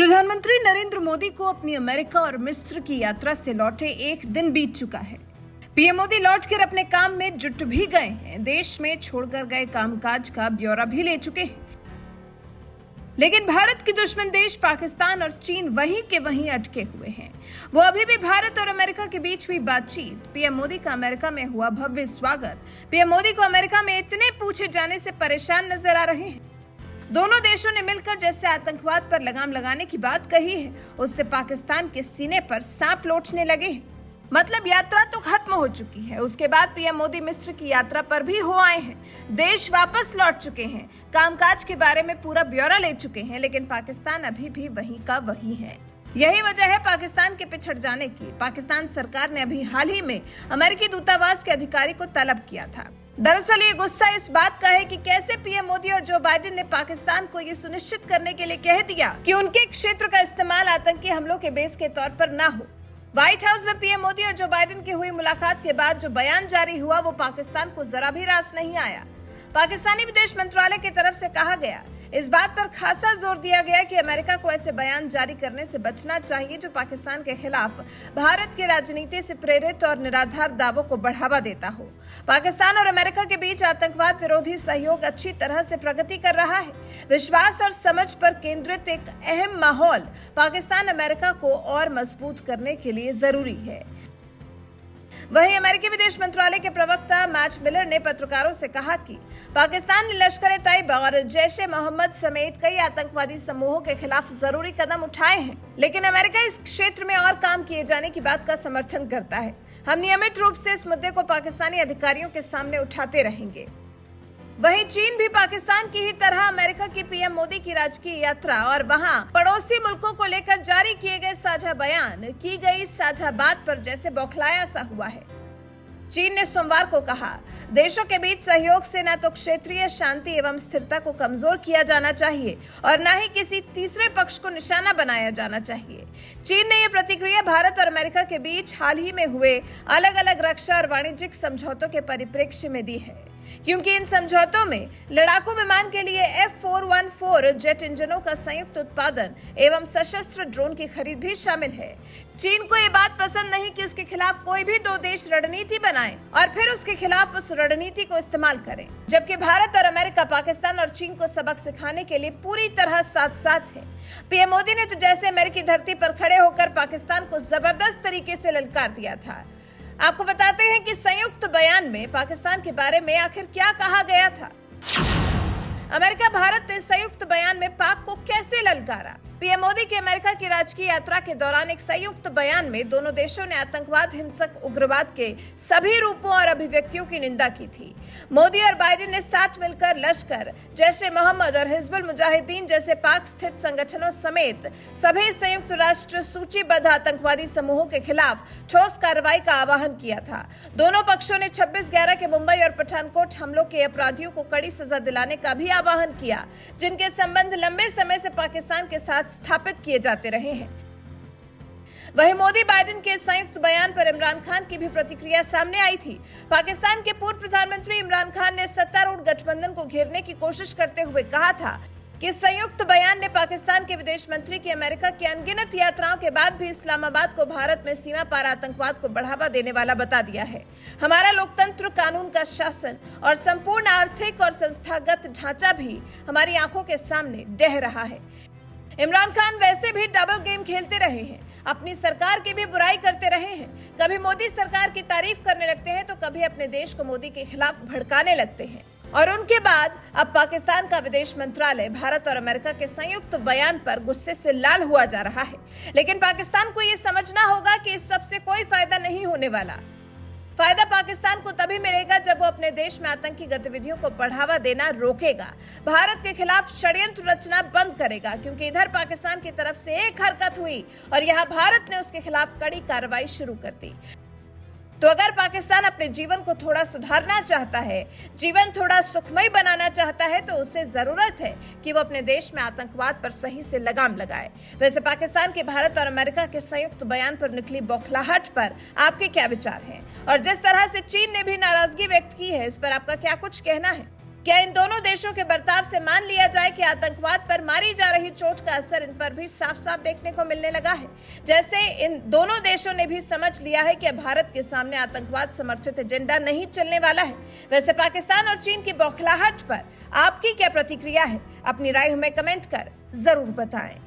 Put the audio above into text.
प्रधानमंत्री नरेंद्र मोदी को अपनी अमेरिका और मिस्र की यात्रा से लौटे एक दिन बीत चुका है। पीएम मोदी लौटकर अपने काम में जुट भी गए हैं। देश में छोड़कर गए कामकाज का ब्यौरा भी ले चुके हैं। लेकिन भारत की दुश्मन देश पाकिस्तान और चीन वहीं के वहीं अटके हुए हैं। वो अभी भी भारत और अमेरिका के बीच हुई बातचीत, पीएम मोदी का अमेरिका में हुआ भव्य स्वागत, पीएम मोदी को अमेरिका में इतने पूछे जाने से परेशान नजर आ रहे हैं। दोनों देशों ने मिलकर जैसे आतंकवाद पर लगाम लगाने की बात कही है, उससे पाकिस्तान के सीने पर सांप लौटने लगे हैं। मतलब यात्रा तो खत्म हो चुकी है। उसके बाद पीएम मोदी मिस्र की यात्रा पर भी हो आए हैं। देश वापस लौट चुके हैं, कामकाज के बारे में पूरा ब्यौरा ले चुके हैं, लेकिन पाकिस्तान अभी भी वहीं का वहीं है। यही वजह है पाकिस्तान के पिछड़ जाने की। पाकिस्तान सरकार ने अभी हाल ही में अमेरिकी दूतावास के अधिकारी को तलब किया था। दरअसल ये गुस्सा इस बात का है कि कैसे पीएम मोदी और जो बाइडेन ने पाकिस्तान को ये सुनिश्चित करने के लिए कह दिया कि उनके क्षेत्र का इस्तेमाल आतंकी हमलों के बेस के तौर पर ना हो। व्हाइट हाउस में पीएम मोदी और जो बाइडेन की हुई मुलाकात के बाद जो बयान जारी हुआ वो पाकिस्तान को जरा भी रास नहीं आया। पाकिस्तानी विदेश मंत्रालय की तरफ से कहा गया, इस बात पर खासा जोर दिया गया कि अमेरिका को ऐसे बयान जारी करने से बचना चाहिए जो पाकिस्तान के खिलाफ भारत की राजनीति से प्रेरित और निराधार दावों को बढ़ावा देता हो। पाकिस्तान और अमेरिका के बीच आतंकवाद विरोधी सहयोग अच्छी तरह से प्रगति कर रहा है। विश्वास और समझ पर केंद्रित एक अहम माहौल पाकिस्तान अमेरिका को और मजबूत करने के लिए जरूरी है। वहीं अमेरिकी विदेश मंत्रालय के प्रवक्ता मैट मिलर ने पत्रकारों से कहा कि पाकिस्तान ने लश्कर-ए-तैयबा और जैश-ए-मोहम्मद समेत कई आतंकवादी समूहों के खिलाफ जरूरी कदम उठाए हैं, लेकिन अमेरिका इस क्षेत्र में और काम किए जाने की बात का समर्थन करता है। हम नियमित रूप से इस मुद्दे को पाकिस्तानी अधिकारियों के सामने उठाते रहेंगे। वहीं चीन भी पाकिस्तान की ही तरह अमेरिका की पीएम मोदी की राजकीय यात्रा और वहां पड़ोसी मुल्कों को लेकर जारी किए गए साझा बयान, की गई साझा बात पर जैसे बौखलाया सा हुआ है। चीन ने सोमवार को कहा, देशों के बीच सहयोग से न तो क्षेत्रीय शांति एवं स्थिरता को कमजोर किया जाना चाहिए और न ही किसी तीसरे पक्ष को निशाना बनाया जाना चाहिए। चीन ने यह प्रतिक्रिया भारत और अमेरिका के बीच हाल ही में हुए अलग अलग रक्षा और वाणिज्यिक समझौतों के परिप्रेक्ष्य में दी है, क्योंकि इन समझौतों में लड़ाकू विमान के लिए F414 जेट इंजनों का संयुक्त उत्पादन एवं सशस्त्र ड्रोन की खरीद भी शामिल है। चीन को ये बात पसंद नहीं कि उसके खिलाफ कोई भी दो देश रणनीति बनाए और फिर उसके खिलाफ उस रणनीति को इस्तेमाल करें, जबकि भारत और अमेरिका पाकिस्तान और चीन को सबक सिखाने के लिए पूरी तरह साथ साथ है। पीएम मोदी ने तो जैसे अमेरिकी धरती पर खड़े होकर पाकिस्तान को जबरदस्त तरीके से ललकार दिया था। आपको बताते हैं कि संयुक्त बयान में पाकिस्तान के बारे में आखिर क्या कहा गया था। अमेरिका भारत ने संयुक्त बयान में पाक को कैसे ललकारा। पीएम मोदी की अमेरिका की राजकीय यात्रा के दौरान एक संयुक्त बयान में दोनों देशों ने आतंकवाद, हिंसक उग्रवाद के सभी रूपों और अभिव्यक्तियों की निंदा की थी। मोदी और बाइडेन ने साथ मिलकर लश्कर, जैश-ए-मोहम्मद और हिजबुल मुजाहिदीन जैसे पाक स्थित संगठनों समेत सभी संयुक्त राष्ट्र सूचीबद्ध आतंकवादी समूहों के खिलाफ ठोस कार्रवाई का आह्वान किया था। दोनों पक्षों ने 26/11 के मुंबई और पठानकोट हमलों के अपराधियों को कड़ी सजा दिलाने का भी आह्वान किया, जिनके संबंध लंबे समय से पाकिस्तान के साथ स्थापित किए जाते रहे हैं। वहीं मोदी बाइडेन के संयुक्त बयान पर इमरान खान की भी प्रतिक्रिया सामने आई थी। पाकिस्तान के पूर्व प्रधानमंत्री इमरान खान ने सत्तारूढ़ गठबंधन को घेरने की कोशिश करते हुए कहा था कि संयुक्त बयान ने पाकिस्तान के विदेश मंत्री की अमेरिका की अनगिनत यात्राओं के बाद भी इस्लामाबाद को भारत में सीमा पार आतंकवाद को बढ़ावा देने वाला बता दिया है। हमारा लोकतंत्र, कानून का शासन और संपूर्ण आर्थिक और संस्थागत ढांचा भी हमारी आंखों के सामने ढह रहा है। इमरान खान वैसे भी डबल गेम खेलते रहे हैं, अपनी सरकार की भी बुराई करते रहे हैं। कभी मोदी सरकार की तारीफ करने लगते हैं तो कभी अपने देश को मोदी के खिलाफ भड़काने लगते हैं। और उनके बाद अब पाकिस्तान का विदेश मंत्रालय भारत और अमेरिका के संयुक्त बयान पर गुस्से से लाल हुआ जा रहा है। लेकिन पाकिस्तान को ये समझना होगा कि इस सबसे कोई फायदा नहीं होने वाला। फायदा पाकिस्तान को तभी मिलेगा जब वो अपने देश में आतंकी गतिविधियों को बढ़ावा देना रोकेगा, भारत के खिलाफ षड्यंत्र रचना बंद करेगा, क्योंकि इधर पाकिस्तान की तरफ से एक हरकत हुई और यहाँ भारत ने उसके खिलाफ कड़ी कार्रवाई शुरू कर दी। तो अगर पाकिस्तान अपने जीवन को थोड़ा सुधारना चाहता है, जीवन थोड़ा सुखमय बनाना चाहता है, तो उसे जरूरत है कि वो अपने देश में आतंकवाद पर सही से लगाम लगाए। वैसे पाकिस्तान के भारत और अमेरिका के संयुक्त बयान पर निकली बौखलाहट पर आपके क्या विचार हैं? और जिस तरह से चीन ने भी नाराजगी व्यक्त की है, इस पर आपका क्या कुछ कहना है? क्या इन दोनों देशों के बर्ताव से मान लिया जाए कि आतंकवाद पर मारी जा रही चोट का असर इन पर भी साफ साफ देखने को मिलने लगा है, जैसे इन दोनों देशों ने भी समझ लिया है कि भारत के सामने आतंकवाद समर्थित एजेंडा नहीं चलने वाला है। वैसे पाकिस्तान और चीन की बौखलाहट पर आपकी क्या प्रतिक्रिया है? अपनी राय हमें कमेंट कर जरूर बताएं।